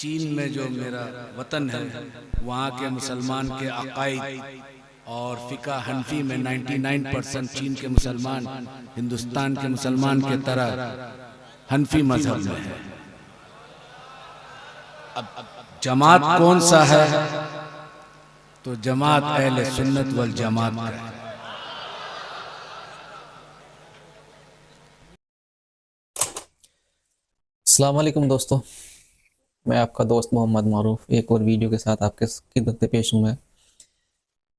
चीन में जो मेरा वतन है, वहाँ के मुसलमान के अकायद और फ़िक़्ह हनफी में 99% चीन के मुसलमान हिंदुस्तान के मुसलमान के तरह हनफी मजहब में है। अब जमात कौन सा है, तो जमात अहले सुन्नत वल जमात का है। अस्सलाम वालेकुम दोस्तों, मैं आपका दोस्त मोहम्मद मारूफ एक और वीडियो के साथ आपके खिदमत में पेश हूँ। मैं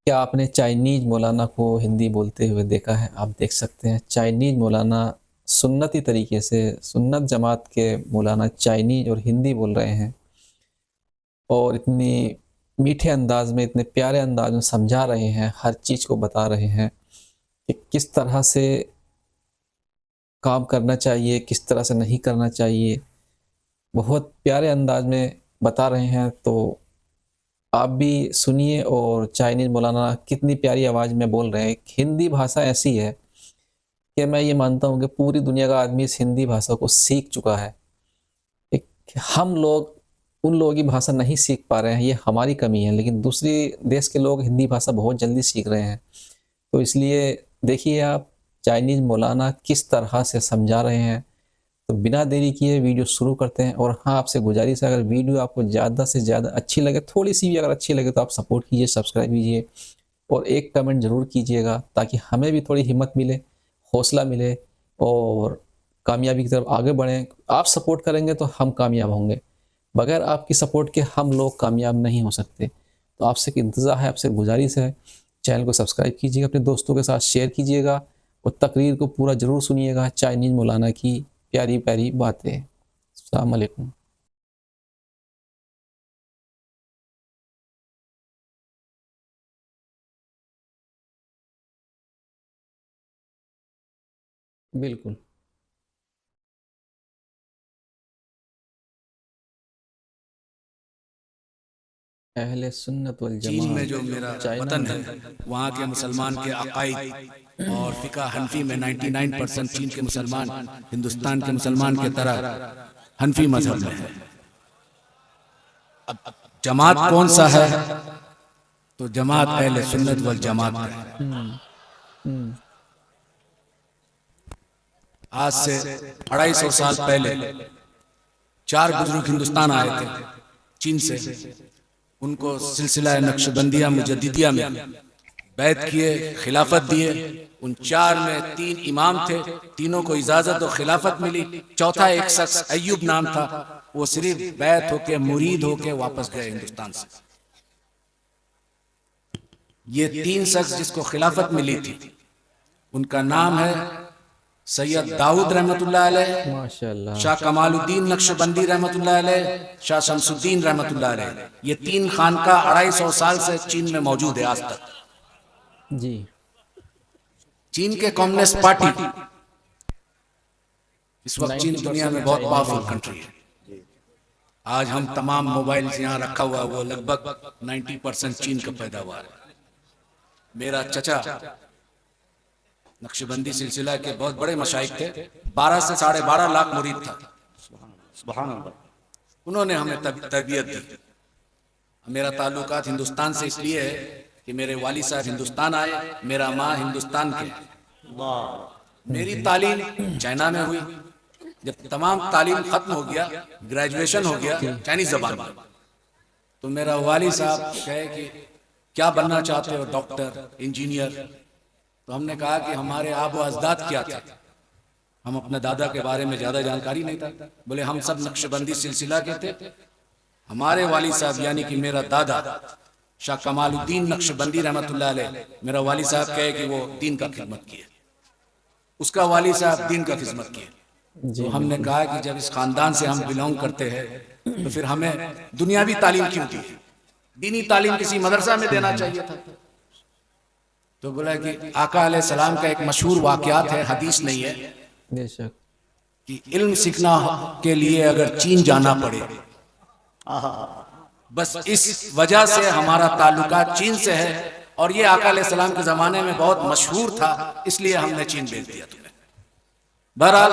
क्या आपने चाइनीज़ मौलाना को हिंदी बोलते हुए देखा है? आप देख सकते हैं चाइनीज़ मौलाना सुन्नती तरीके से, सुन्नत जमात के मौलाना चाइनीज़ और हिंदी बोल रहे हैं और इतनी मीठे अंदाज में, इतने प्यारे अंदाज में समझा रहे हैं, हर चीज़ को बता रहे हैं कि किस तरह से काम करना चाहिए, किस तरह से नहीं करना चाहिए। बहुत प्यारे अंदाज में बता रहे हैं, तो आप भी सुनिए। और चाइनीज़ मौलाना कितनी प्यारी आवाज़ में बोल रहे हैं। हिंदी भाषा ऐसी है कि मैं ये मानता हूँ कि पूरी दुनिया का आदमी इस हिंदी भाषा को सीख चुका है। एक हम लोग उन लोगों की भाषा नहीं सीख पा रहे हैं, ये हमारी कमी है, लेकिन दूसरी देश के लोग हिंदी भाषा बहुत जल्दी सीख रहे हैं। तो इसलिए देखिए आप चाइनीज़ मौलाना किस तरह से समझा रहे हैं। तो बिना देरी किए वीडियो शुरू करते हैं। और हाँ, आपसे गुजारिश है, अगर वीडियो आपको ज़्यादा से ज़्यादा अच्छी लगे, थोड़ी सी भी अगर अच्छी लगे, तो आप सपोर्ट कीजिए, सब्सक्राइब कीजिए और एक कमेंट ज़रूर कीजिएगा, ताकि हमें भी थोड़ी हिम्मत मिले, हौसला मिले और कामयाबी की तरफ आगे बढ़ें। आप सपोर्ट करेंगे तो हम कामयाब होंगे, बगैर आपकी सपोर्ट के हम लोग कामयाब नहीं हो सकते। तो आपसे एक इंतज़ार है, आपसे गुजारिश है, चैनल को सब्सक्राइब कीजिएगा, अपने दोस्तों के साथ शेयर कीजिएगा और तकरीर को पूरा ज़रूर सुनिएगा। चाइनीज़ मौलाना की प्यारी प्यारी बातें। अस्सलाम वालेकुम। बिल्कुल। अहले सुन्नत वल चीन में जमात जो मेरा चाइना वतन में। है, वहाँ के मुसलमान के अकायद और फ़िक़्ह हनफी में 99% चीन के मुसलमान हिंदुस्तान के मुसलमान के तरह हनफी मजहब में है। अब जमात कौन सा है, तो जमात अहले सुन्नत वल जमात का है। आज से 250 साल पहले 4 बुजुर्ग हिंदुस्तान आए थे चीन से। उनको सिलसिला नक्शबंदिया मुजद्दिदिया में बैत किए, खिलाफत दिए। उन 4 में 3 इमाम थे, तीनों को इजाजत और खिलाफत मिली। चौथा एक शख्स अय्यूब नाम था, वो सिर्फ बैत होके, मुरीद होके वापस गए हिंदुस्तान से। ये 3 शख्स जिसको खिलाफत मिली थी, उनका नाम है सैयद दाऊद रहमतुल्लाह अलैह, माशाअल्लाह। शाह कमालुद्दीन नक्शबंदी रहमतुल्लाह अलैह, शाह शमसुद्दीन रहमतुल्लाह अलैह। ये 3 खानका 250 साल से चीन में मौजूद है आज तक। जी। चीन के कम्युनिस्ट पार्टी इस वक्त चीन दुनिया में बहुत पावरफुल कंट्री है। आज हम तमाम मोबाइल यहाँ रखा हुआ, वो लगभग 90% चीन का पैदावार है। मेरा चचा नक्शबंदी सिलसिला के बहुत बड़े मशाइख थे, 12 से 12.5 लाख मुरीद था। उन्होंने हमें तरबियत दी। मेरा ताल्लुकात हिंदुस्तान से इसलिए है कि मेरे वाली साहब हिंदुस्तान आए, मेरा माँ हिंदुस्तान के। मेरी तालीम चाइना में हुई। जब तमाम तालीम खत्म हो गया, ग्रेजुएशन हो गया चाइनीज जबान में, तो मेरा वाली साहब कहे कि क्या बनना चाहते हो, डॉक्टर, इंजीनियर? तो हमने कहा कि हमारे आबो अजदाद क्या थे, हम अपने दादा के बारे में ज़्यादा जानकारी नहीं था। बोले हम सब नक्शबंदी सिलसिला के थे। हमारे वाली साहब यानी कि मेरा दादा शाह कमालुद्दीन नक्शबंदी रहमतुल्लाह अलैह, मेरा वाली साहब कहे कि वो दीन का खिदमत किए, उसका वाली साहब दीन का खिदमत किए। तो हमने कहा कि जब इस खानदान से हम बिलोंग करते हैं, तो फिर हमें दुनियावी तालीम क्यों दी, दीनी तालीम किसी मदरसा में देना चाहिए था। तो बोला कि आका अलैहिस्सलाम का एक मशहूर वाक़यात है, हदीस नहीं है, बेशक, कि इल्म सीखना के लिए अगर चीन जाना पड़े, बस इस वजह से हमारा ताल्लुका चीन से है। और ये आका अलैहिस्सलाम के ज़माने में बहुत मशहूर था, इसलिए हमने चीन भेज दिया तुम्हें। बहरहाल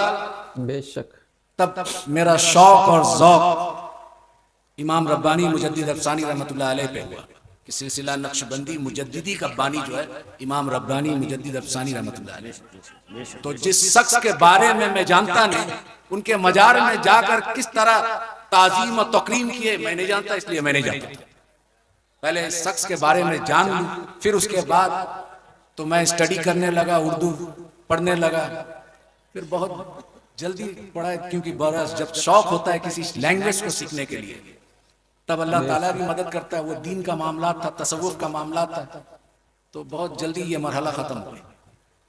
बेशक। तब मेरा शौक और ज़ौक इमाम रब्बानी मुजद्दिद अफसानी रहमतुल्लाह अलैह पे हुआ कि सिलसिला नक्शबंदी मुजद्दिदी का बानी जो है इमाम रब्बानी मुजद्दिद अफसानी रहमतुल्लाह अलैह। तो जिस शख्स के बारे में मैं जानता नहीं, उनके मजार में जाकर किस तरह ताजीम और तकरीम किए मैं नहीं जानता, इसलिए मैं नहीं जानता। पहले इस शख्स के बारे में जान लूं, फिर उसके बाद तो मैं स्टडी करने लगा, उर्दू पढ़ने लगा। फिर बहुत जल्दी पढ़ा, क्योंकि बरस जब शौक होता है किसी लैंग्वेज को सीखने के लिए, तब अल्लाह ताला भी मदद करता है। वो दीन का मामला था, तसव्वुफ का मामला था, तो बहुत जल्दी ये मरहला ख़त्म हो गया।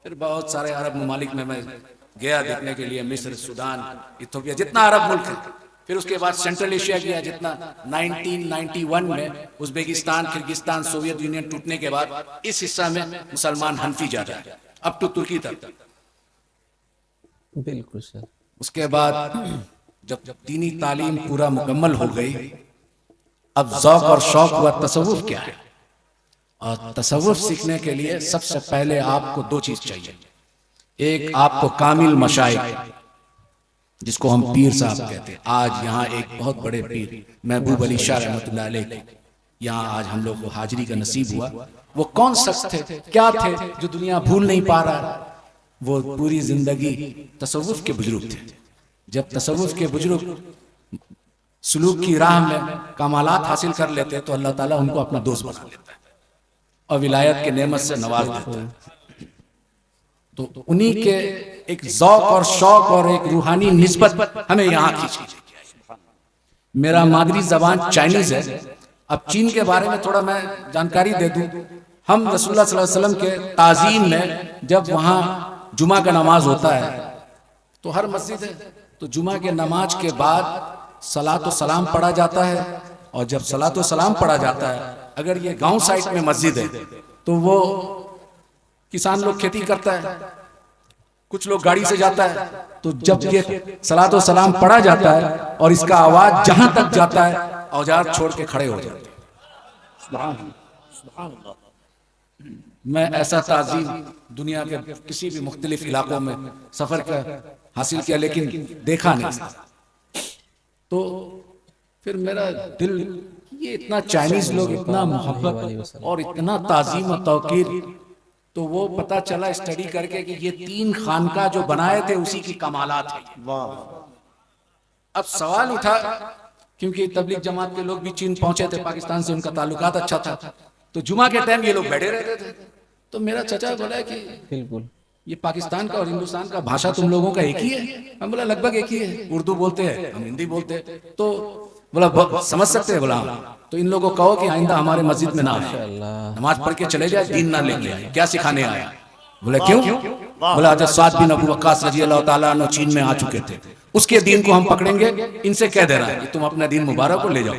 फिर बहुत सारे अरब ममालिक में मैं गया देखने के लिए, मिस्र, सूडान, इथोपिया, जितना अरब मुल्क है। फिर उसके बाद सेंट्रल एशिया गया, जितना 1991 में उज्बेकिस्तान, किर्गिस्तान, सोवियत यूनियन टूटने के बाद इस हिस्सा में मुसलमान हनफी ज्यादा है, अब तो तुर्की तक। बिल्कुल सर। उसके बाद जब दीनी तालीम पूरा मुकम्मल हो गई, अब ज़ौक़ और शौक़ हुआ तसव्वुफ क्या है। और तसव्वुफ सीखने के लिए सबसे पहले आपको दो चीज चाहिए। एक आपको कामिल मशाइख, जिसको हम पीर साहब कहते हैं। आज यहाँ एक बहुत बड़े पीर महबूब अली शाह रहमतुल्लाह अलैह, यहाँ आज हम लोग को हाजिरी का नसीब हुआ। वो कौन शख्स थे, क्या थे, जो दुनिया भूल नहीं पा रहा। वो पूरी जिंदगी तसव्वुफ के बुजुर्ग थे। जब तसव्वुफ के बुजुर्ग सुलूक की राह में कमालात हासिल कर लेते तो अल्लाह ताला उनको अपना दोस्त बना लेता है और विलायत के नेमत से नवाज देता है। तो उन्हीं के एक ज़ौक़ और शौक़ और एक रूहानी निस्बत हमें यहाँ खींची। मेरा मादरी जबान चाइनीज है। अब चीन के बारे में थोड़ा मैं जानकारी दे दूं। हम रसूलुल्लाह सल्लल्लाहु अलैहि वसल्लम के ताज़ीम में जब वहाँ जुमा का नमाज होता है, तो हर मस्जिद है, तो जुमा के नमाज के बाद सलात व सलाम पढ़ा जाता है। और जब सलात व सलाम पढ़ा जाता है, अगर ये गांव साइड में मस्जिद है तो वो किसान लोग खेती करता है, कुछ लोग गाड़ी से जाता है, तो जब ये सलात व सलाम पढ़ा जाता है और इसका आवाज जहां तक जाता है, औजार छोड़ के खड़े हो जाते हैं। मैं ऐसा ताज़ीम दुनिया के किसी भी मुख्तलिफ इलाकों में सफर कर हासिल किया, लेकिन देखा नहीं। तो फिर मेरा दिल, ये इतना चाइनीज लोग इतना मोहब्बत और इतना ताज़ीम और तौकीर, तो वो पता चला स्टडी करके कि ये 3 खानका जो बनाए थे उसी की कमालात है। अब सवाल उठा, क्योंकि तबलीग जमात के लोग भी चीन पहुंचे थे, पाकिस्तान से उनका ताल्लुकात अच्छा था, तो जुमा के टाइम ये लोग बैठे रहते थे। तो मेरा चचा बोला कि बिल्कुल ये पाकिस्तान का और हिंदुस्तान का भाषा तुम लोगों का एक ही है। हम बोला लगभग एक ही है, उर्दू बोलते हैं, हम हिंदी बोलते हैं। तो बोला समझ सकते हैं। बोला तो इन लोगों को कहो कि आइंदा हमारे मस्जिद में ना आए, नमाज पढ़ के चले जाए, दीन ना लेके आए, क्या सिखाने आया। बोले क्यों? बोला हज़रत साद बिन अबू वक्कास रज़ी अल्लाह ताला अन्हु चीन में आ चुके थे, उसके दीन को हम पकड़ेंगे, इनसे कह दे रहा है कि तुम अपना दीन मुबारक को ले जाओ।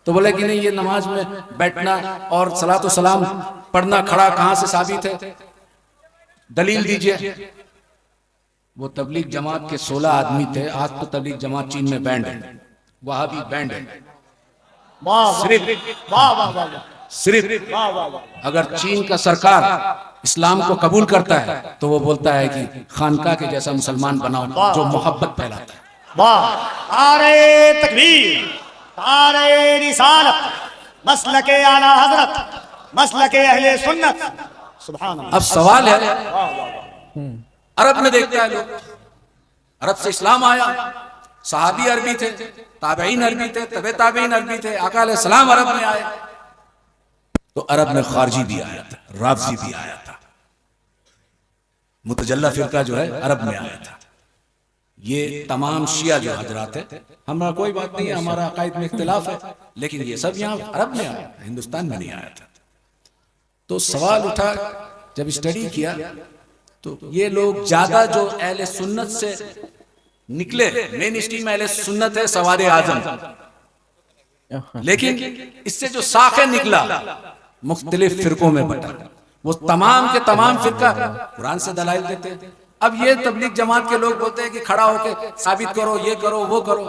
तो बोले कि नहीं, ये नमाज में बैठना और सलातो सलाम पढ़ना खड़ा कहां से साबित है, दलील दीजिए। वो तबलीग जमात के 16 आदमी थे। आज तो तबलीग जमात चीन में बैंड है, वहां भी बैंड है। सिर्फ अगर चीन का सरकार इस्लाम को कबूल करता है तो वो बोलता है कि खानका के जैसा मुसलमान बनाओ जो मोहब्बत फैलाता है। नारे तकबीर, नारे रिसालत, मसलके आला हजरत, मसलके अहले सुन्नत। सुभान अल्लाह। अब सवाल है, अरब में देखता है लोग, अरब से इस्लाम आया, सहाबी अरबी थे, ताबईन अरबी थे, तबे ताबईन अरबी थे, आका अलैहिस्सलाम अरब में आए, तो अरब में खारजी भी आया था, राफजी भी आया था, मुतजल्ला फिरका जो है अरब में आया था। ये तमाम शिया जो हजरात है, हमारा कोई बात नहीं है, हमारा अकायद में इख्तिलाफ है, लेकिन ये सब यहाँ अरब में आया, हिंदुस्तान में नहीं आया था। तो सवाल उठा, जब स्टडी किया तो ये लोग ज्यादा जो अहले सुन्नत से निकले, मेन स्ट्रीम अहले सुन्नत है, सवारे आजम, लेकिन इससे जो साखे निकला मुख्तलिफ फिरकों में बटा, वो तमाम के तमाम फिरका कुरान से दलाइल देते हैं। अब ये तबलीग जमात के लोग बोलते हैं कि खड़ा होके साबित करो, ये करो, वो करो।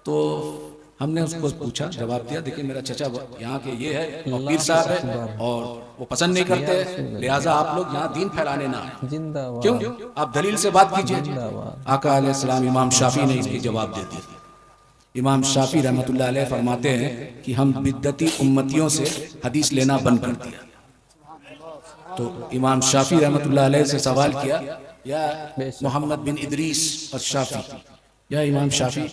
तो हमने उसको पूछा, जवाब दिया, देखिए मेरा चचा यहाँ के ये है, पीर साहब है, और वो पसंद नहीं करते, लिहाजा आप लोग यहाँ दीन फैलाने ना आए। क्यों? आप दलील से बात कीजिए। आका अलैहिस्सलाम, इमाम शाफी ने इसकी जवाब दे दिया। इमाम शाफी रहमतुल्लाह अलैह फरमाते हैं कि हम बिद्दती उम्मतियों से हदीस लेना बंद कर दिया। तो इमाम शाफी रहमतुल्लाह अलैह से सवाल किया, या मोहम्मद बिन इदरीस और शाफी, या इमाम शाफी,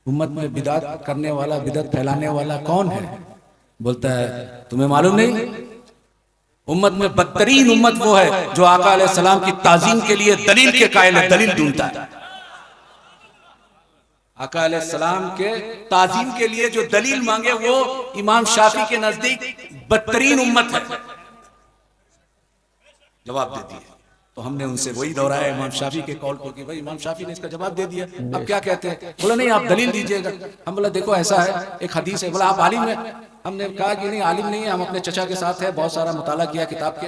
उम्मत में बिदात करने वाला, बिदत फैलाने वाला कौन है? बोलता है तुम्हें मालूम नहीं? उम्मत में बदतरीन उम्मत वो है जो आका अलैहिस्सलाम की ताजीम के लिए दलील के कायल है, दलील ढूंढता है। आका अलैहिस्सलाम के ताजीम के लिए जो दलील मांगे वो इमाम शाफी के नजदीक बदतरीन उम्मत है। जवाब दे दिए। तो हमने उनसे वही दोहराया इमाम शाफी के कॉल को कि भाई इमाम शाफी ने इसका जवाब दे दिया, अब क्या कहते हैं? बोला नहीं, आप दलील दीजिएगा। हम बोला देखो ऐसा है, एक हदीस है। बोला आप आलिम हैं? हमने कहा कि नहीं, आलिम नहीं है, हम अपने चचा के साथ है, बहुत सारा मुताला किया किताब के।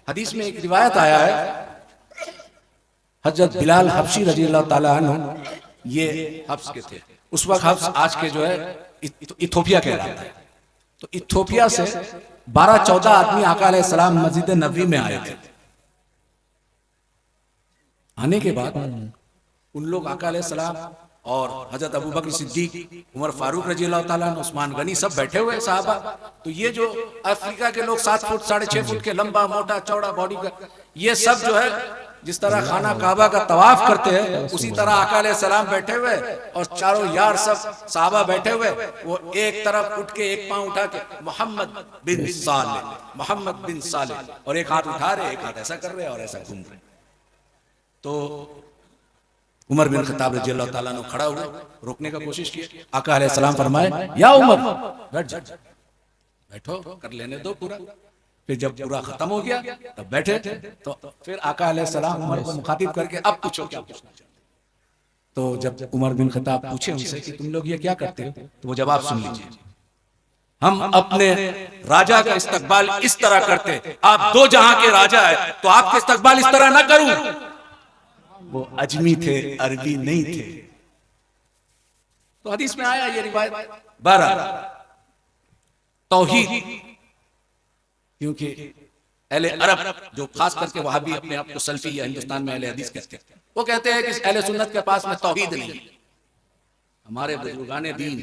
हदीस में एक रिवायत आया है, हजरत बिलाल हबशी रजी अल्लाह ताला अन्हु, ये हब्स के थे उस वक्त। हब्स आज के जो है इथोपिया कहलाता है। तो इथोपिया से 12-14 आदमी आका अलैहिस्सलाम मस्जिद नबवी में आए थे। आने के बाद उन लोग आका अलैहिस्सलाम और हजरत अबू बकर सिद्दीक, उमर फारूक रजी अल्लाह ताला, उस्मान गनी सब बैठे हुए साहबा। तो ये जो अफ्रीका के लोग 7 फुट 6.5 फुट के लंबा मोटा चौड़ा बॉडी का, ये सब जो है जिस तरह खाना काबा का तवाफ करते हैं उसी तरह आका अलैहिस्सलाम बैठे हुए और चारों यार सब साहबा बैठे हुए। वो एक तरफ उठ के एक पांव उठा के मोहम्मद बिन सालेह, मोहम्मद बिन सालेह, और एक हाथ उठा रहे, एक हाथ ऐसा कर रहे और ऐसा घूम रहे। तो उमर बिन खत्ताब रजी अल्लाह ताला ने खड़ा हुए, रोकने का कोशिश की। आका अलैहिस्सलाम फरमाए, या उमर बैठ जा, बैठो, कर लेने दो पूरा। फिर जब पूरा खत्म हो गया तब बैठे। तो फिर आका अलैहिस्सलाम उमर को मुखातिब करके अब पूछो क्या पूछना चाहते। तो जब उमर बिन खत्ताब पूछे उनसे कि तुम लोग ये क्या करते हो, तो वो जवाब सुन लीजिए, हम अपने राजा का इस्तकबाल इस तरह करते, आप दो जहां के राजा है तो आपका इस्तकबाल इस तरह ना करूं। वो अजमी थे, अरबी नहीं थे। तो हदीस में आया ये रिवायत। 12 तौहीद, क्योंकि अहले अरब जो खास करके वहाबी अपने आप को सल्फी या हिंदुस्तान में अहले हदीस कहते हैं, वो कहते हैं कि अहले सुन्नत के पास में तौहीद नहीं है। हमारे बुजुर्गाने दीन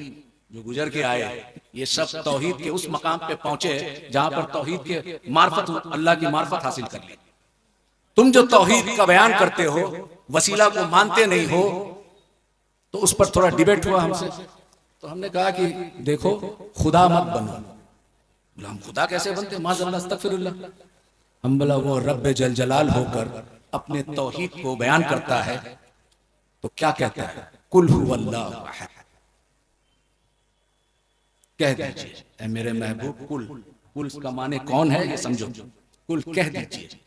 जो गुजर के आए, ये सब तौहीद के उस मकाम पे पहुंचे जहां पर तौहीद के मार्फत, अल्लाह की मार्फत हासिल कर ली। तुम जो तौहीद का बयान करते हो, वसीला को मानते नहीं हो, तो उस पर थोड़ा डिबेट हुआ हमसे। तो हमने कहा कि देखो खुदा मत बनो। बोला हम खुदा कैसे बनते, माज़अल्लाह अस्तगफिरुल्लाह। हम बोला वो रब्बे जल जलाल होकर अपने तौहीद को बयान करता है तो क्या कहता है, कुल हुवल्लाहु अहद, कह दीजिए ऐ मेरे महबूब कुल। कुल का माने कौन है ये समझो, कुल कह दीजिए।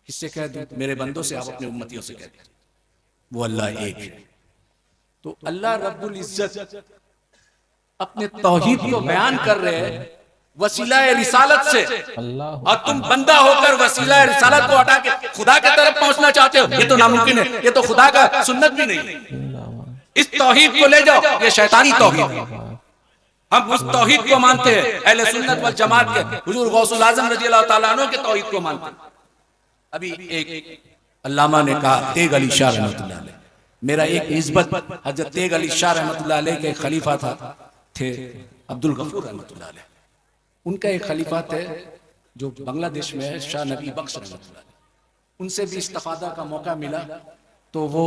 किससे कह दूं? मेरे बंदों से, आप अपने उम्मतियों से कह दीजिए वो अल्लाह एक है। तो अल्लाह रब्बुल इज्जत अपने तौहीद को बयान कर रहे हैं वसीला रिसालत से, और तुम बंदा होकर वसीला रिसालत को हटा के खुदा की तरफ पहुंचना चाहते हो। ये तो नामुमकिन है, ये तो खुदा का सुन्नत भी नहीं है। इस तौहीद को ले जाओ, ये शैतानी तौहीद है। हम उस तौहीद को मानते हैं, अहले सुन्नत वल जमात के हुजूर गौसुल आजम रजी अल्लाह ताला अन्हु के तौहीद को मानते हैं। अभी एक अल्लामा ने कहा, तेग अली शाह रहमतुल्लाह अलैह, मेरा एक निस्बत हजरत तेग अली शाह रहमतुल्लाह अलैह के खलीफा थे अब्दुल गफूर रहमतुल्लाह अलैह। उनका एक खलीफा थे जो बांग्लादेश में है, शाह नबी बख्श रहमतुल्लाह अलैह। उनसे भी इस्तिफादा का मौका मिला। तो वो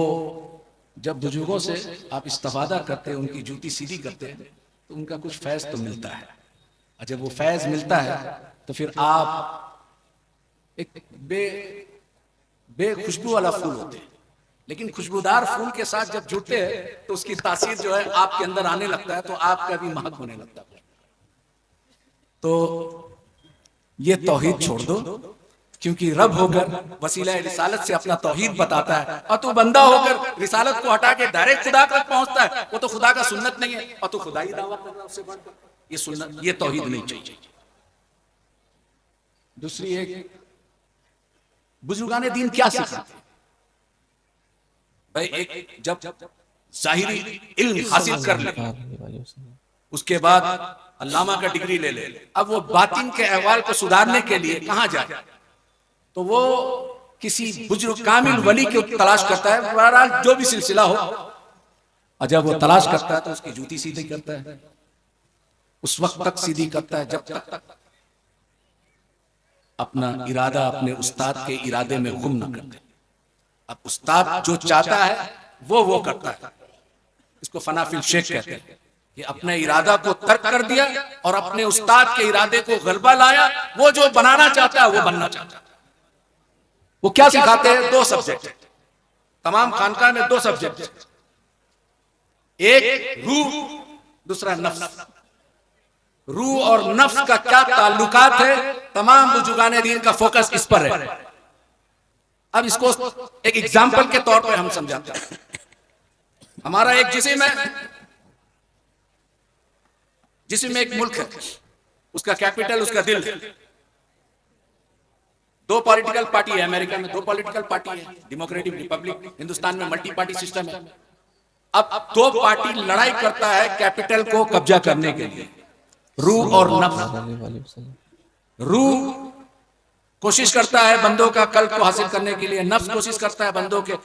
जब बुजुर्गों से आप इस्तिफादा करते, उनकी जूती सीधी करते तो उनका कुछ फैज़ तो मिलता है। और जब वो फैज़ मिलता है तो फिर आप एक बेखुशबू वाला फूल होते हैं, लेकिन खुशबूदार फूल के साथ जब जुड़ते हैं तो उसकी तासीर जो है आपके अंदर आने लगता है, तो आपका भी महक होने लगता है। तो ये तौहीद छोड़ दो, क्योंकि रब होकर वसीला रिसालत से अपना तौहीद बताता है, और तू बंदा होकर रिसालत को हटा के डायरेक्ट खुदा तक पहुंचता है। वो तो खुदा का सुन्नत नहीं है, और तू खुदा ही दावा कर रहा है उससे बढ़कर। ये सुन्नत, ये तौहीद नहीं चाहिए। दूसरी एक, बुजुर्गाने दीन क्या सिखाते भाई, एक जब जाहिरी इल्म हासिल कर ले, उसके बाद अल्लामा का डिग्री ले ले, अब वो बातिन के अहवाल को सुधारने के लिए कहां जाए, तो वो किसी बुजुर्ग कामिल वली की तलाश करता है। बहरहाल जो भी सिलसिला हो, और जब वो तलाश करता है तो उसकी जूती सीधी करता है, उस वक्त तक सीधी करता है जब तक अपना इरादा अपने उस्ताद के इरादे में गुम न कर दे। अब उस्ताद जो चाहता है वो करता है। इसको फनाफिल शेख कहते हैं कि अपने इरादा को तर्क कर दिया और अपने उस्ताद के इरादे को गलबा लाया। वो जो बनाना चाहता है वो बनना चाहता है। वो क्या सिखाते हैं? 2 सब्जेक्ट, तमाम खानका में 2 सब्जेक्ट, एक रूह, दूसरा नफ्स। रूह और नफ्स का क्या ताल्लुकात है, तमाम बुजुर्गाने दीन का फोकस इस पर है। अब इसको एक एग्जाम्पल के तौर पर हम समझाते हैं। हमारा एक जिस्म है, जिस्म में एक मुल्क है, उसका कैपिटल उसका दिल है। 2 पॉलिटिकल पार्टी है अमेरिका में, 2 पॉलिटिकल पार्टी है, डेमोक्रेटिक रिपब्लिक। हिंदुस्तान में मल्टी पार्टी सिस्टम है। अब 2 पार्टी लड़ाई करता है कैपिटल को कब्जा करने के लिए, रूह और नफ्स। रूह कोशिश करता है बंदों का कल्ब को हासिल करने के लिए, नफ्स कोशिश करता है बंदों के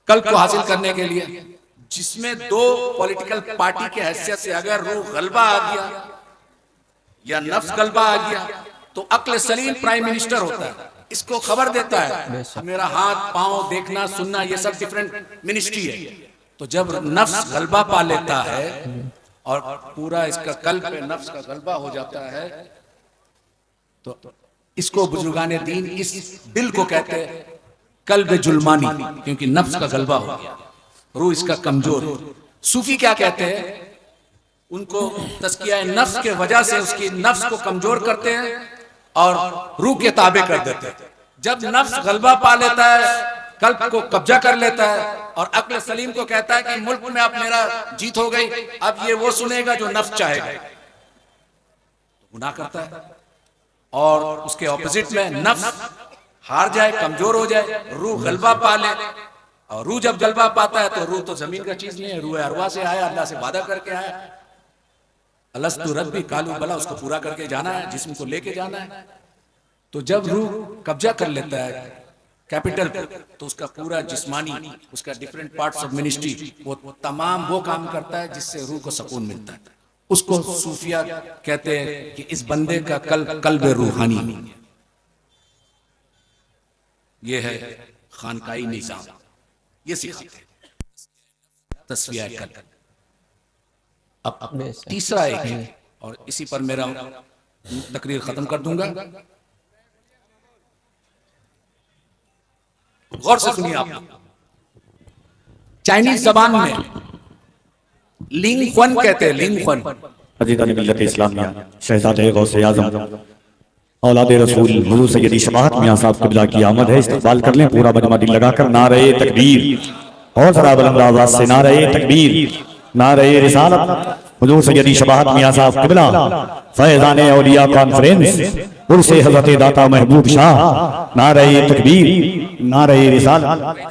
कल्ब को हासिल करने के लिए। जिसमें 2 पॉलिटिकल पार्टी के हैसियत से अगर रूह गलबा आ गया या नफ्स गलबा आ गया तो अक्ल सलीम प्राइम मिनिस्टर होता है, इसको खबर देता है। मेरा हाथ पांव देखना सुनना ये सब डिफरेंट मिनिस्ट्री है। तो जब नफ्स गलबा पा लेता है और पूरा इसका कल्ब पे नफ्स का गलबा हो जाता है तो इसको बुजुर्गाने दीन इस दिल को कहते हैं कल्ब जुल्मानी, क्योंकि नफ्स का गलबा हो गया, रूह इसका कमजोर है। सूफी क्या कहते हैं? उनको तस्किया नफ्स के वजह से उसकी नफ्स को कमजोर करते हैं और रूह के ताबे कर देते हैं। जब नफ्स गलबा पा लेता है, कल्ब को कब्जा कर लेता है और अक्ल सलीम को कहता है कि मुल्क में अब मेरा जीत हो गई, अब ये वो सुनेगा जो नफ्स चाहेगा, तो गुनाह करता है। और उसके ऑपोजिट में नफ्स हार जाए, कमजोर हो जाए, रूह गलबा पा ले। और रूह जब गलबा पाता है तो रूह तो जमीन का चीज नहीं है, रूह अरवा से आया, अल्लाह से वादा करके आया, अलस्तु रब्बी कालू बला, उसको पूरा करके जाना है, जिस्म को लेके जाना है। तो जब रूह कब्जा कर लेता है कैपिटल पर तो उसका पूरा जिस्मानी, उसका डिफरेंट पार्ट्स ऑफ मिनिस्ट्री, वो तमाम वो काम करता है जिससे रूह को सुकून मिलता है। उसको सूफिया कहते हैं कि इस बंदे का कल्ब रूहानी, ये है खानकाई निजाम, ये सिखाते हैं तस्वीर कल्ब। अब तीसरा एक है और इसी पर मेरा तकरीर खत्म कर दूंगा। गौर से सुनिए आप। चाइनीज जबान में लिंग ख्वन कहते हैं, लिंग ख्वन। अजीज़ान मिल्लत इस्लामिया, शहज़ादे गौसे आज़म औलाद रसूल हुज़ूर सैयदी शफ़ाअत मियां साहब क़िबला की आमद है। इस्तक़बाल कर लें पूरा मजमा दिल लगाकर। नारे तकबीर और ज़रा बुलंद आवाज़ से नारे तकबीर, नारे रिसालत, हुज़ूर सैयदी शफ़ाअत मियां साहब क़िबला, फैज़ाने औलिया कॉन्फ्रेंस, उर्से हज़रत दाता महबूब शाह। नारे तकबीर, नारे रिसालत।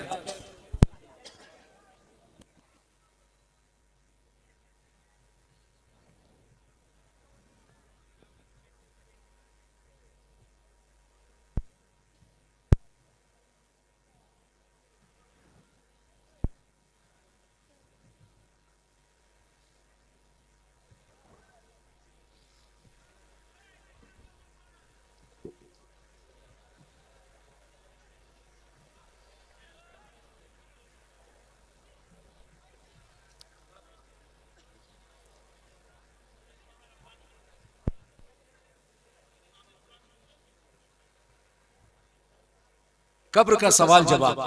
कब्र का सवाल जवाब।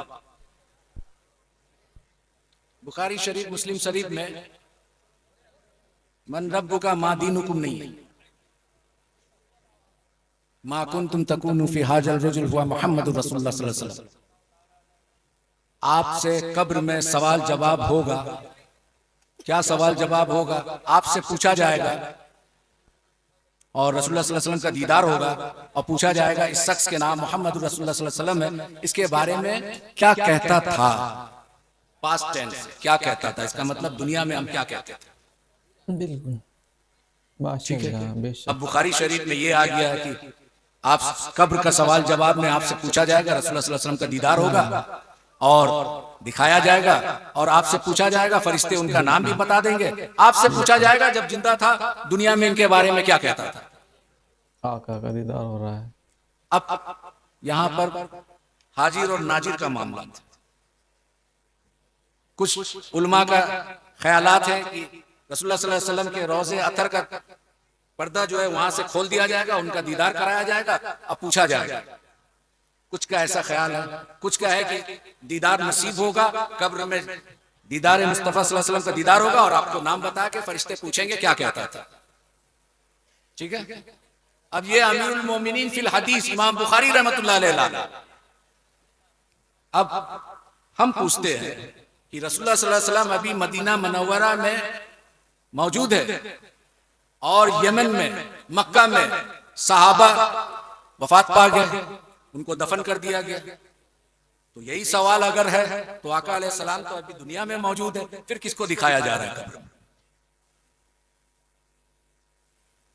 बुखारी शरीफ, मुस्लिम शरीफ में मन रब्बु का मा दीनुकुम नहीं है, मा कुंतुम तकूनु फी हाजल रजुल हुआ मुहम्मदुर रसूलुल्लाह सल्लल्लाहु अलैहि वसल्लम। आपसे कब्र में सवाल जवाब होगा। क्या सवाल जवाब होगा? आपसे पूछा जाएगा और रसूलुल्लाह सल्लल्लाहु अलैहि वसल्लम का दीदार होगा और पूछा जाएगा इस शख्स के नाम मोहम्मद रसूलुल्लाह सल्लल्लाहु अलैहि वसल्लम है, इसके बारे में क्या कहता था, पास्ट टेंस क्या कहता था, इसका मतलब दुनिया में हम क्या कहते थे। बिल्कुल। अब बुखारी शरीफ में ये आ गया है कि आप कब्र का सवाल जवाब में आपसे पूछा जाएगा, रसूलुल्लाह सल्लल्लाहु अलैहि वसल्लम का दीदार होगा और दिखाया जाएगा और आपसे पूछा जाएगा, फरिश्ते उनका नाम भी बता देंगे। आपसे पूछा जाएगा जब जिंदा था दुनिया में इनके बारे में क्या कहता था। आका का दीदार हो रहा है। अब यहां पर हाजिर और नाजिर का मामला था। कुछ उलमा का ख्यालात है कि रसूलुल्लाह सल्लल्लाहु अलैहि वसल्लम के रोज़े अतर का पर्दा जो है वहां से खोल दिया जाएगा, उनका दीदार कराया जाएगा, अब पूछा जाएगा। कुछ का ऐसा ख्याल है, कुछ का है कि दीदार नसीब होगा, कब्र में दीदार मुस्तफ़ा सल्लल्लाहु अलैहि वसल्लम का दीदार होगा और आपको नाम बता के फरिश्ते पूछेंगे क्या कहता था। ठीक है। अब ये अमीरुल मोमिनीन फिल हदीस इमाम बुखारी रहमतुल्लाह अलैह, अब हम पूछते हैं कि रसूलुल्लाह सल्लल्लाहु अलैहि वसल्लम अभी मदीना मुनव्वरा में मौजूद है और यमन में मक्का में सहाबा वफात पा गए, उनको दफन कर दिया गया। तो यही सवाल अगर है तो आका अलैहिस्सलाम तो अभी दुनिया में मौजूद है, फिर किसको दिखाया जा रहा है कब्र में?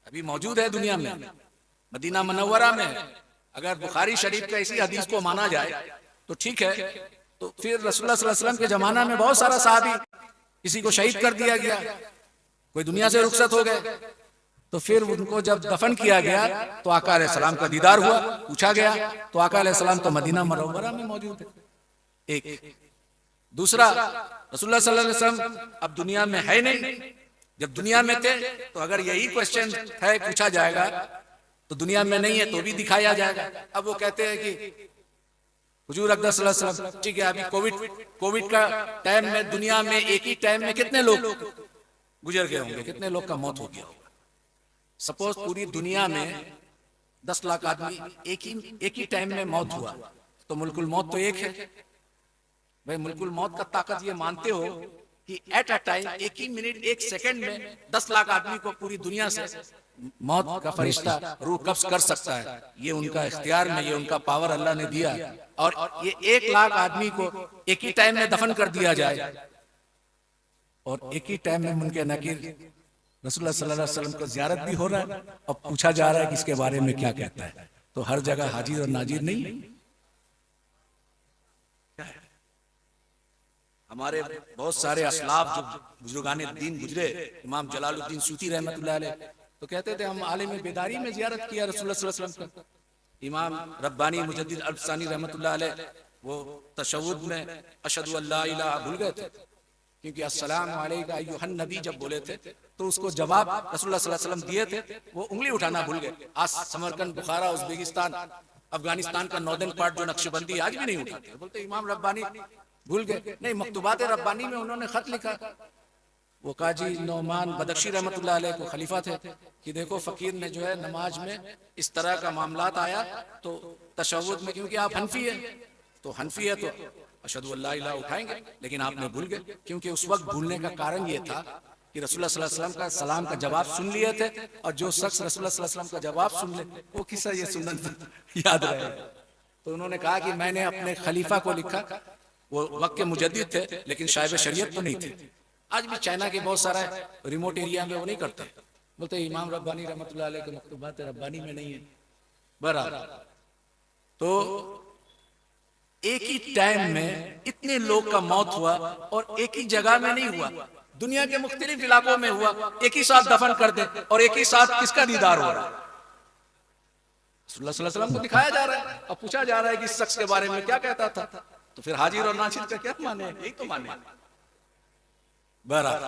अभी मौजूद है दुनिया में, मदीना मुनव्वरा में है। अगर बुखारी शरीफ का इसी हदीस को माना जाए तो ठीक है, तो फिर रसूलुल्लाह सल्लल्लाहु अलैहि वसल्लम के जमाना में बहुत सारा सहाबी किसी को शहीद कर दिया गया, कोई दुनिया से रुखसत हो गए, तो फिर उनको जब दफन किया गया तो आका अलैहिस्सलाम का दीदार हुआ, पूछा गया तो आका अलैहिस्सलाम तो मदीना मुनव्वरा में मौजूद है। एक दूसरा, रसूलुल्लाह सल्लल्लाहु अलैहि वसल्लम अब दुनिया में है नहीं, जब दुनिया में थे तो अगर यही क्वेश्चन है पूछा जाएगा तो दुनिया में नहीं है तो भी दिखाया जाएगा। अब वो कहते हैं कि हुजूर अक़दस सल्लल्लाहु अलैहि वसल्लम, ठीक है, अभी कोविड का टाइम में दुनिया में एक ही टाइम में कितने लोग गुजर गए होंगे, कितने लोग का मौत हो गया होगा। सपोज पूरी दुनिया में 10 लाख आदमी एक ही टाइम में मौत हुआ, तो मुल्कुल मौत तो एक है। भाई मुल्कुल मौत का ताकत ये मानते हो कि एट अ टाइम, एक ही मिनट एक सेकंड में 10 लाख आदमी को पूरी दुनिया से मौत का फरिश्ता रूह कब्ज कर सकता है। ये उनका इख्तियार में, ये उनका पावर अल्लाह ने दिया। और ये 1 लाख आदमी को एक ही टाइम में दफन कर दिया जाए और एक ही टाइम में मुमकिन है कि रसूलुल्लाह सल्लल्लाहु अलैहि वसल्लम को ज़ियारत भी हो रहा है और पूछा जा रहा है कि इसके बारे में क्या कहता है। तो हर जगह हाजिर और नाजिर नहीं है। हमारे बहुत सारे असलाफ जो बुजुर्गाने दीन गुजरे, इमाम जलालुद्दीन सूती रहमतुल्लाह अलैह, तो कहते थे हम आलिम बेदारी में ज़ियारत किया रसूलुल्लाह सल्लल्लाहु अलैहि वसल्लम का। इमाम रब्बानी मुजद्दिद अल्फसानी रहमतुल्लाह अलैह वो तशव्वुद में अशहदु अल्ला इलाहा भूल गए थे, क्योंकि अस्सलामु अलैका अय्युहन नबी जब बोले थे तो उसको जवाब रसूलुल्लाह सल्लल्लाहु अलैहि वसल्लम दिए थे, वो उंगली उठाना भूल गए। आज समरकंद, बुखारा, उज़्बेकिस्तान, अफगानिस्तान का नॉर्दर्न पार्ट जो नक्शबंदी आज भी नहीं उठाते, बोलते इमाम रब्बानी भूल गए। नहीं, मकतूबात रब्बानी में उन्होंने खत लिखा, वो काजी नौमान बदख्शी रहमतुल्लाह अलैह को खलीफा थे, कि देखो फकीर ने जो है नमाज में इस तरह का मामलात आया तो तशव्वुद में, क्योंकि आप हनफी है तो हनफी है तो अशहदु अल्ला इलाहा उठाएंगे, लेकिन आपने भूल गए। क्योंकि उस वक्त भूलने का कारण ये था कि रसूलुल्लाह सल्लल्लाहु अलैहि वसल्लम का सलाम का जवाब सुन लिए थे, और जो शख्स रसूलुल्लाह सल्लल्लाहु अलैहि वसल्लम का जवाब सुन ले वो किस्सा ये सुन्नत याद रहे। तो उन्होंने कहा कि मैंने अपने खलीफा को लिखा, वो वक्त के मुजद्दिद थे लेकिन साहिब शरीयत तो नहीं थे। आज भी चाइना के बहुत सारा रिमोट एरिया में वो नहीं करते, बोलते इमाम रब्बानी रहमतुल्लाह अलैह के मकतूबात रब्बानी में नहीं है। बराबर, तो एक ही टाइम में इतने लोग का मौत हुआ और एक ही जगह में नहीं हुआ, दुनिया के मुख्तलिफ इलाकों में हुआ, एक ही साथ दफन कर दे और एक ही साथ किसका दीदार हो रहा है? रसूलुल्लाह सल्लल्लाहु अलैहि वसल्लम को दिखाया जा रहा है और पूछा जा रहा है कि इस शख्स के बारे में क्या कहता था। तो फिर हाजिर और नासिर का क्या माने? यही तो माने। बराबर,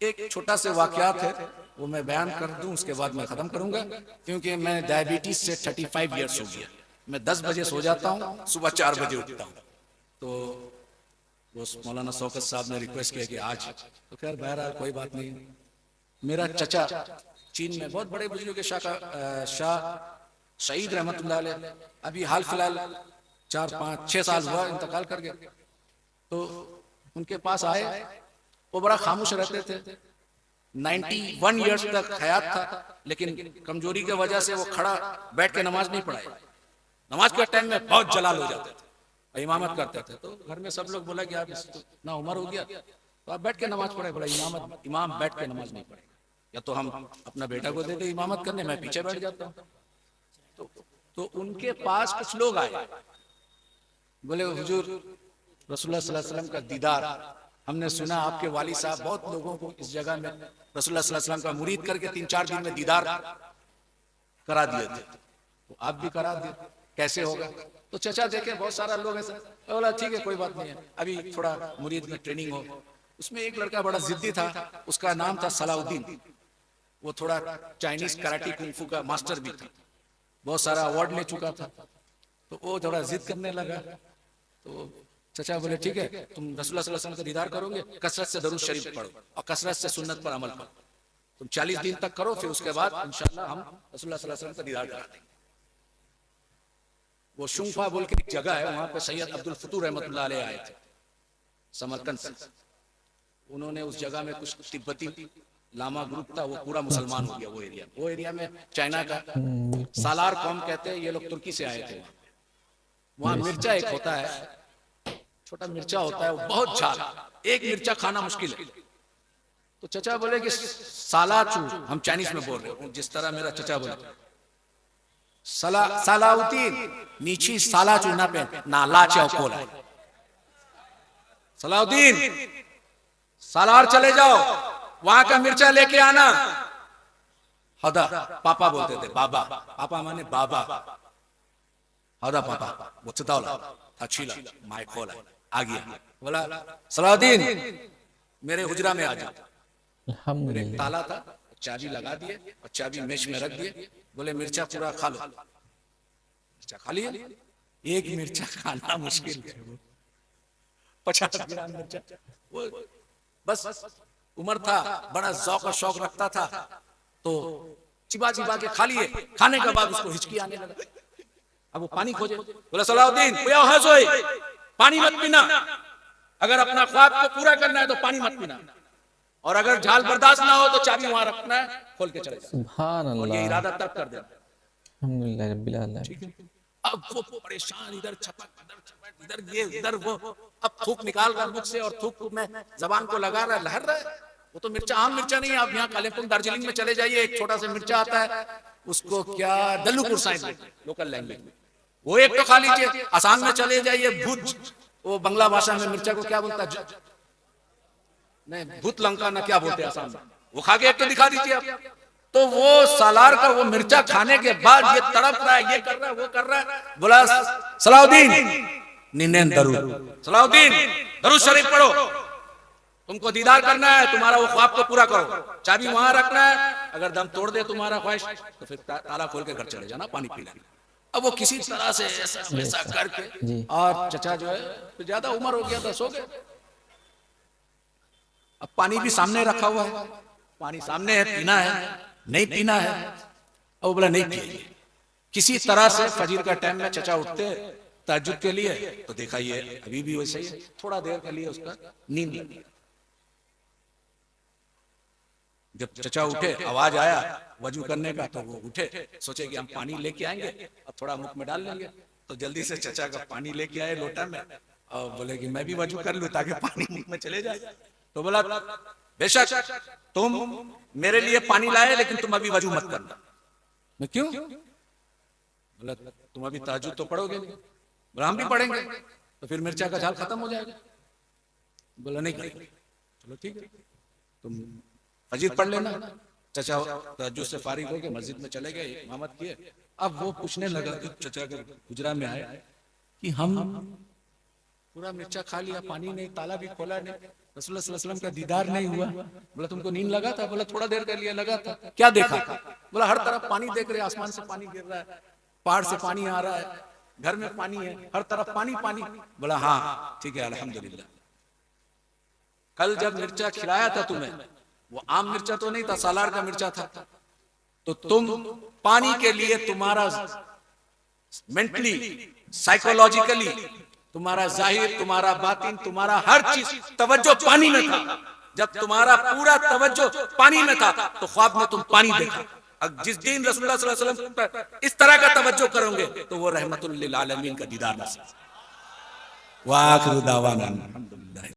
एक छोटा से वाकयात है वो मैं बयान कर दूं, उसके बाद मैं खत्म करूंगा, क्योंकि मैं डायबिटीज से 35 ईयर्स हो गया। मैं 10 बजे सो जाता हूँ, सुबह 4 बजे उठता हूँ। तो वो मौलाना शौकत साहब ने रिक्वेस्ट किया कि आज, तो खैर बहरहाल कोई बात नहीं। मेरा चचा चीन में बहुत बड़े बुजुर्ग के शाह शहीद रहमतुल्लाह अलैह अभी हाल फिलहाल 4-5-6 साल हुआ इंतकाल कर गए। तो उनके पास आए, वो बड़ा खामोश रहते थे, 91 ईयर्स तक हयात था, लेकिन कमजोरी की वजह से वो खड़ा बैठ के नमाज नहीं पढ़ाए। नमाज के टाइम में बहुत जलाल हो जाते थे, इमामत करते थे। तो घर में सब लोग बोला कि आप ना उम्र हो गया तो आप बैठ के नमाज पढ़े। बोला इमाम बैठ के नमाज नहीं पढ़ेगा, या तो हम अपना बेटा को देते इमामत करने, मैं पीछे बैठ जाता हूँ। तो उनके पास कुछ लोग आए, बोले हुजूर रसूलुल्लाह सल्लल्लाहु अलैहि वसल्लम का दीदार, हमने सुना आपके वाली साहब बहुत लोगों को इस जगह में रसूलुल्लाह सल्लल्लाहु अलैहि वसल्लम का मुरीद करके 3-4 दिन में दीदार करा दिए थे, तो आप भी करा दिए, कैसे होगा? तो चचा देखे बहुत सारा लोग ऐसा, बोला ठीक है कोई बात नहीं है, अभी थोड़ा मुरीद में ट्रेनिंग हो। उसमें एक लड़का बड़ा जिद्दी था, उसका नाम था सलाउद्दीन, वो थोड़ा चाइनीज कराटे कुंफू का मास्टर भी था, बहुत सारा अवार्ड ले चुका था। तो वो थोड़ा जिद करने लगा, तो चचा बोले ठीक है तुम रसूलुल्लाह सल्लल्लाहु अलैहि वसल्लम का दीदार करोगे, कसरत से दरूद शरीफ पढ़ो और कसरत से सुन्नत पर अमल करो, तुम 40 दिन तक करो, फिर उसके बाद इंशाल्लाह हम रसूलुल्लाह सल्लल्लाहु अलैहि वसल्लम का दीदार करा देंगे। वो शुंफा बोल के एक जगह है, वहां पे सैयद अब्दुल फतूह रहमतुल्लाह अलैह आए थे समरकंद से। उन्होंने उस जगह में कुछ तिब्बती लामा ग्रुप था, वो पूरा मुसलमान हो गया वो एरिया में चाइना का सालार कौम कहते हैं, ये लोग तुर्की से आए थे। वहां मिर्चा एक होता है, छोटा मिर्चा होता है, वो बहुत झाल, एक मिर्चा खाना मुश्किल है। तो चचा बोले कि सालाचू, हम चाइनीज में बोल रहे हो जिस तरह मेरा चचा बोले, सलाउद्दीन नीची सालाचू ना पे ना लाचा कोला, सलाउद्दीन सालार चले जाओ, वहां का मिर्चा लेके आना। हदा पापा बोलते थे, बाबा, पापा माने बाबा, हदा पापा वो चितावला अच्छीला माय खोला आ गया, बोला सलाउद्दीन मेरे हुजरा में आ जाओ। मेरे ताला था, चाबी लगा दिए और चाबी मेज में रख दिए, बोले मिर्चा पूरा खा लो। मिर्चा खा लिया, एक मिर्चा खाना मुश्किल है, 50 ग्राम मिर्चा। वो बस उम्र था, बड़ा शौक और शौक रखता था, तो चिबा चिबा के खा लिए। खाने के बाद उसको हिचकी आने लगा, अब वो पानी खोजे। बोला सलाउद्दीन पानी मत पीना, अगर अपना ख्वाब को पूरा करना है तो पानी मत पीना, और अगर झाल बर्दाश्त ना हो तो चाबी वहां रखना है, खोल के चले जाओ। सुभान अल्लाह, ये इरादा तब कर देना। अल्हम्दुलिल्लाह रब्बिल आलमीन। अब वो परेशान, इधर छपक इधर ये इधर वो, अब थूक निकाल रहा मुख से और थूक में जबान को लगा रहा है, लहर रहा है। वो तो मिर्चा आम मिर्चा नहीं है, आप यहाँ कालेपुर दार्जिलिंग में चले जाइए, एक छोटा सा मिर्चा आता है, उसको क्या दल्लूपुर साइड लोकल लैंग्वेज में, वो एक तो खा लीजिए। आसाम में चले जाइए, भूत, वो बंगला भाषा में मिर्चा को क्या बोलता है, नहीं भूत लंका ना क्या बोलते हैं आसाम में, वो खा के एक तो दिखा दीजिए आप। तो वो सालार का वो मिर्चा खाने के बाद ये तड़प रहा है, ये कर रहा है, वो कर रहा है। बोला सलाउद्दीन निन्ने दरूद, सलाउद्दीन दरूद शरीफ पढ़ो, तुमको दीदार करना है, तुम्हारा वो ख्वाब को पूरा करो, चाबी वहां रखना है, अगर दम तोड़ दे तुम्हारा ख्वाहिश तो फिर ताला खोल के घर चले जाना, पानी पी लेना। अब वो किसी तरह से ऐसा वैसा करके, और चचा जो है ज्यादा उम्र हो गया था, सो गए। अब पानी भी सामने रखा हुआ है, पानी सामने है, पीना है नहीं पीना है, अब वो बोला नहीं पिएंगे। किसी तरह से फजीर का टाइम में चचा उठते तहज्जुद के लिए, तो देखा ये अभी भी वैसे ही, थोड़ा देर के लिए उसका नींद लग गया। जब चचा उठे, आवाज आया वजू करने का, तो वो उठे, सोचे कि हम पानी लेके आएंगे, अब थोड़ा मुख में डाल लेंगे। तो जल्दी से चचा का पानी लेके आए लोटा में, और बोले कि मैं भी वजू कर लूं ताकि पानी मुख में चले जाए। तो बोला बेशक तुम मेरे लिए पानी लाए, लेकिन तुम अभी वजू मत करना। मैं क्यों? बोला तुम अभी तहज्जुद तो पढ़ोगे नहीं। बोला हम भी पढ़ेंगे, तो फिर मिर्चा का झाल खत्म हो जाएगा। बोला नहीं करेंगे। चलो ठीक है, तुम फजीर पढ़ लेना। चचा तहज्जुद से फारिग हो गए, मस्जिद में चले गए, इमामत किए। अब वो पूछने लगा, चचा के गुजरा में आए कि हम पूरा मिर्चा खा लिया, पानी नहीं, ताला भी खोला नहीं, रसूलुल्लाह सल्लल्लाहु अलैहि वसल्लम का दीदार नहीं हुआ। बोला तुमको नींद लगा था? बोला थोड़ा देर के लिए लगा था। क्या देखा? बोला हर तरफ पानी देख रहे, आसमान से पानी गिर रहा है, पहाड़ से पानी आ रहा है, घर में पानी है, हर तरफ पानी पानी। बोला हाँ ठीक है अल्हम्दुलिल्लाह। कल जब मिर्चा खिलाया था तुम्हें, वो आम मिर्चा तो नहीं था, सालार का मिर्चा था, तो तुम पानी के लिए तुम्हारा मेंटली, साइकोलॉजिकली, तुम्हारा जाहिर, तुम्हारा बातिन, तुम्हारा हर चीज तवज्जो पानी में था। जब तुम्हारा पूरा तवज्जो पानी में था, तो ख्वाब में तुम पानी देखा। अब जिस दिन रसूलुल्लाह सल्लल्लाहु अलैहि वसल्लम पर इस तरह का तवज्जो करोगे, तो वो रहमतुल लिल आलमीन का दीदार नसीब। व आखिरु दावाना।